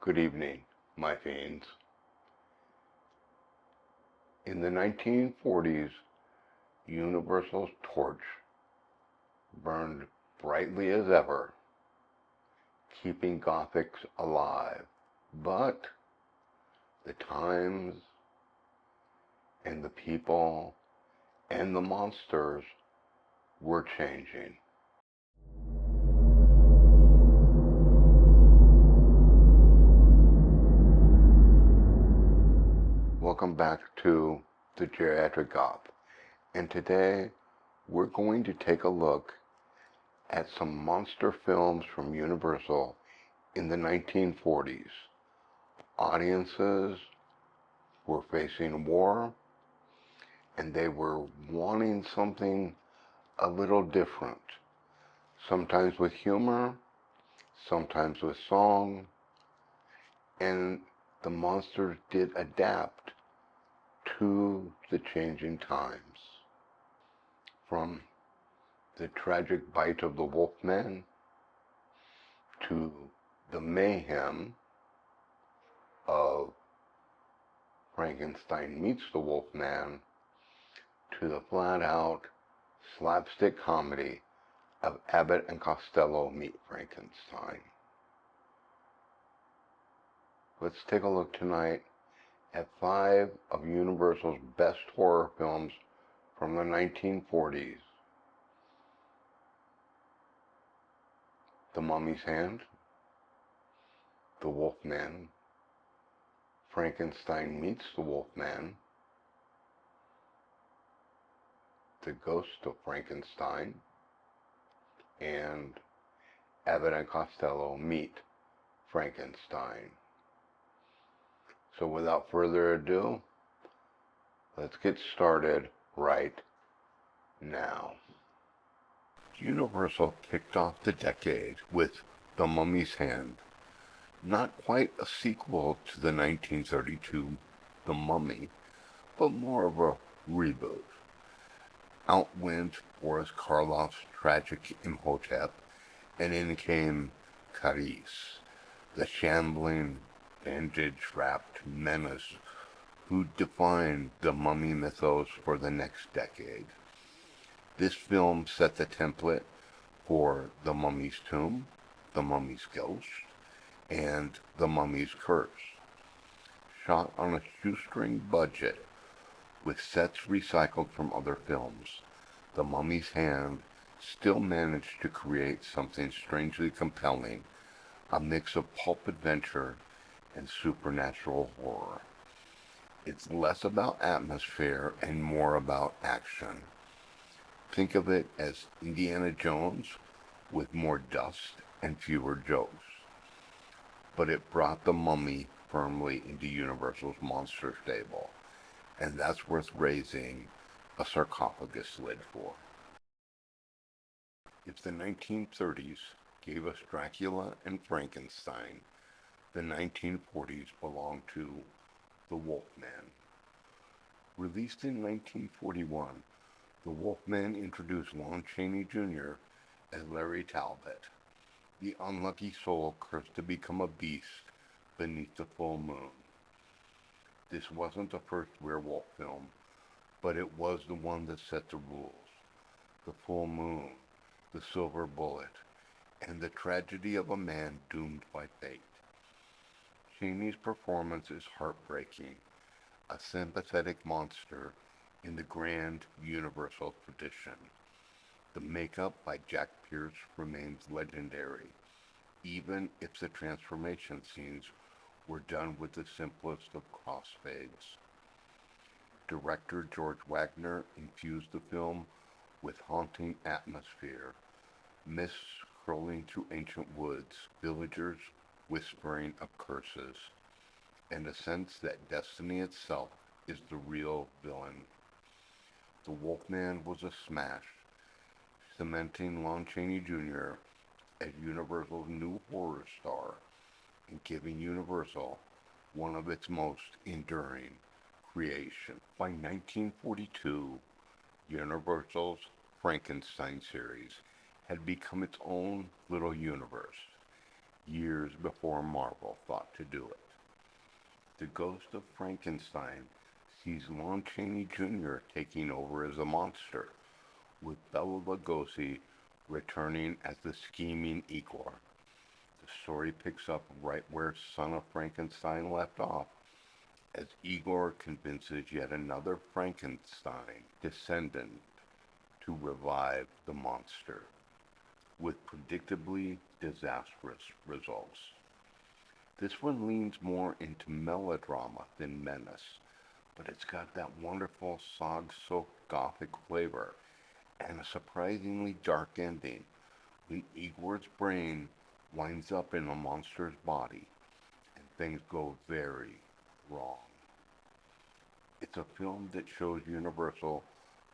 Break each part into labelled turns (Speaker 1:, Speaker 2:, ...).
Speaker 1: Good evening, my fiends. In the 1940s, Universal's torch burned brightly as ever, keeping Gothics alive. But the times and the people and the monsters were changing. Welcome back to the Geriatric Goth, and today we're going to take a look at some monster films from Universal in the 1940s. Audiences were facing war, and they were wanting something a little different, sometimes with humor, sometimes with song, and the monsters did adapt to the changing times. From the tragic bite of the Wolfman to the mayhem of Frankenstein Meets the Wolfman to the flat-out slapstick comedy of Abbott and Costello Meet Frankenstein. Let's take a look tonight at 5 of Universal's best horror films from the 1940s. The Mummy's Hand, The Wolfman, Frankenstein Meets the Wolfman, The Ghost of Frankenstein, and Abbott and Costello Meet Frankenstein. So without further ado, let's get started right now. Universal kicked off the decade with The Mummy's Hand, not quite a sequel to the 1932 The Mummy, but more of a reboot. Out went Boris Karloff's tragic Imhotep, and in came Kharis, the shambling, bandage-wrapped menace who defined the mummy mythos for the next decade. This film set the template for The Mummy's Tomb, The Mummy's Ghost, and The Mummy's Curse. Shot on a shoestring budget with sets recycled from other films, The Mummy's Hand still managed to create something strangely compelling, a mix of pulp adventure and supernatural horror. It's less about atmosphere and more about action. Think of it as Indiana Jones with more dust and fewer jokes. But it brought the Mummy firmly into Universal's monster stable, and that's worth raising a sarcophagus lid for. If the 1930s gave us Dracula and Frankenstein, the 1940s belonged to The Wolfman. Released in 1941, The Wolfman introduced Lon Chaney Jr. as Larry Talbot, the unlucky soul cursed to become a beast beneath the full moon. This wasn't the first werewolf film, but it was the one that set the rules. The full moon, the silver bullet, and the tragedy of a man doomed by fate. Chaney's performance is heartbreaking, a sympathetic monster in the grand Universal tradition. The makeup by Jack Pierce remains legendary, even if the transformation scenes were done with the simplest of crossfades. Director George Wagner infused the film with haunting atmosphere, mists crawling through ancient woods, villagers whispering of curses, and a sense that destiny itself is the real villain. The Wolfman was a smash, cementing Lon Chaney Jr. as Universal's new horror star and giving Universal one of its most enduring creations. By 1942, Universal's Frankenstein series had become its own little universe, years before Marvel thought to do it. The Ghost of Frankenstein sees Lon Chaney Jr. taking over as a monster, with Bela Lugosi returning as the scheming Igor. The story picks up right where Son of Frankenstein left off, as Igor convinces yet another Frankenstein descendant to revive the monster, with predictably disastrous results. This one leans more into melodrama than menace, but it's got that wonderful sog-soaked Gothic flavor and a surprisingly dark ending when Igor's brain winds up in a monster's body and things go very wrong. It's a film that shows Universal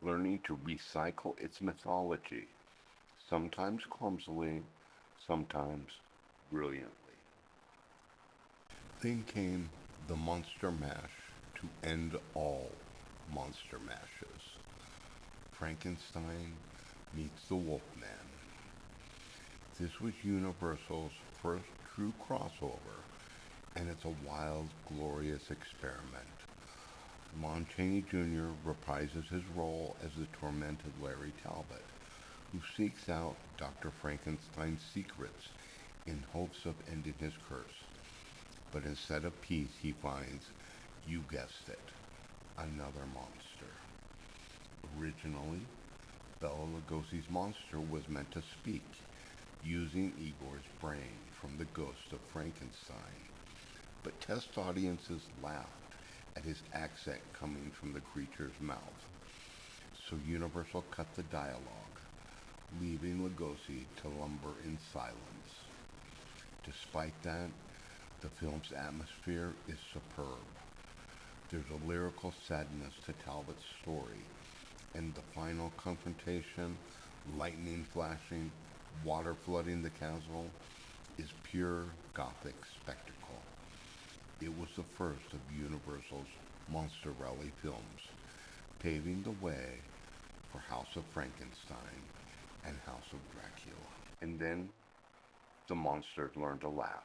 Speaker 1: learning to recycle its mythology, sometimes clumsily, sometimes brilliantly. Then came the Monster Mash to end all monster mashes. Frankenstein Meets the Wolfman. This was Universal's first true crossover, and it's a wild, glorious experiment. Lon Chaney Jr. reprises his role as the tormented Larry Talbot, who seeks out Dr. Frankenstein's secrets in hopes of ending his curse. But instead of peace, he finds, you guessed it, another monster. Originally, Bela Lugosi's monster was meant to speak, using Igor's brain from the Ghost of Frankenstein. But test audiences laughed at his accent coming from the creature's mouth. So Universal cut the dialogue, leaving Lugosi to lumber in silence. Despite that, the film's atmosphere is superb. There's a lyrical sadness to Talbot's story, and the final confrontation, lightning flashing, water flooding the castle, is pure Gothic spectacle. It was the first of Universal's Monster Rally films, paving the way for House of Frankenstein and House of Dracula. And then the monsters learned to laugh.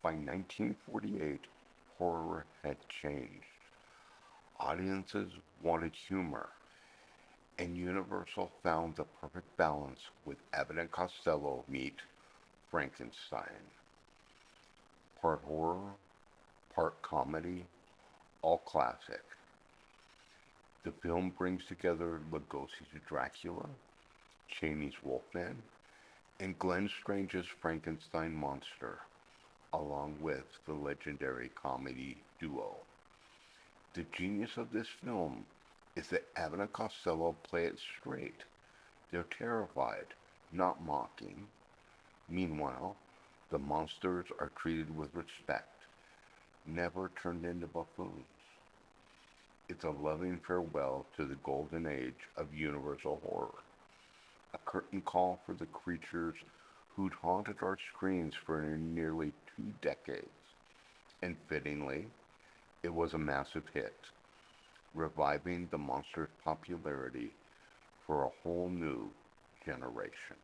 Speaker 1: By 1948, horror had changed. Audiences wanted humor, and Universal found the perfect balance with Abbott and Costello meet Frankenstein. Part horror, part comedy, all classic. The film brings together Lugosi's Dracula, Chaney's Wolfman, and Glenn Strange's Frankenstein monster, along with the legendary comedy duo. The genius of this film is that Abbott and Costello play it straight. They're terrified, not mocking. Meanwhile, the monsters are treated with respect, never turned into buffoons. It's a loving farewell to the golden age of Universal horror, a curtain call for the creatures who'd haunted our screens for nearly 2 decades. And fittingly, it was a massive hit, reviving the monster's popularity for a whole new generation.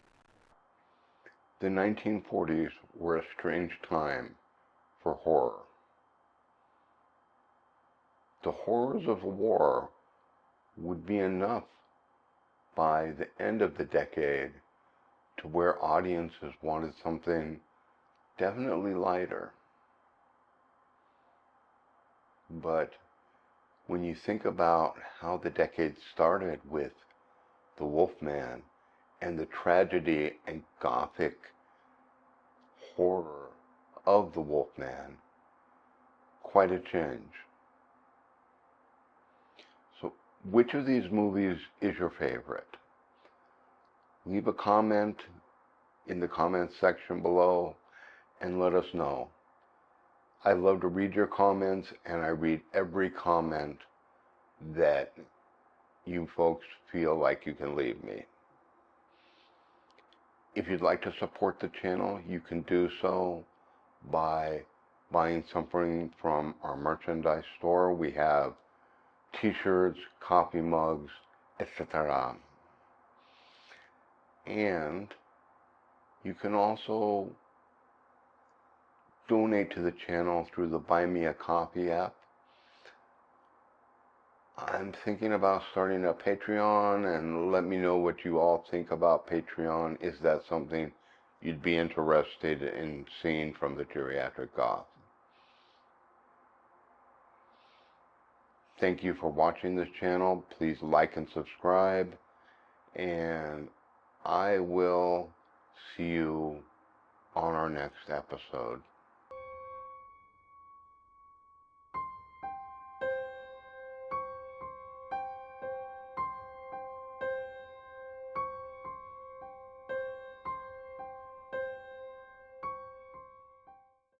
Speaker 1: The 1940s were a strange time for horror. The horrors of the war would be enough by the end of the decade to where audiences wanted something definitely lighter. But when you think about how the decade started with the Wolfman and the tragedy and Gothic horror of the Wolfman, quite a change. So, which of these movies is your favorite? Leave a comment in the comments section below and let us know. I love to read your comments, and I read every comment that you folks feel like you can leave me. If you'd like to support the channel, you can do so by buying something from our merchandise store. We have t-shirts, coffee mugs, etc. And you can also donate to the channel through the Buy Me a Coffee app. I'm thinking about starting a Patreon, and let me know what you all think about Patreon. Is that something you'd be interested in seeing from the Geriatric Goth? Thank you for watching this channel. Please like and subscribe, and I will see you on our next episode.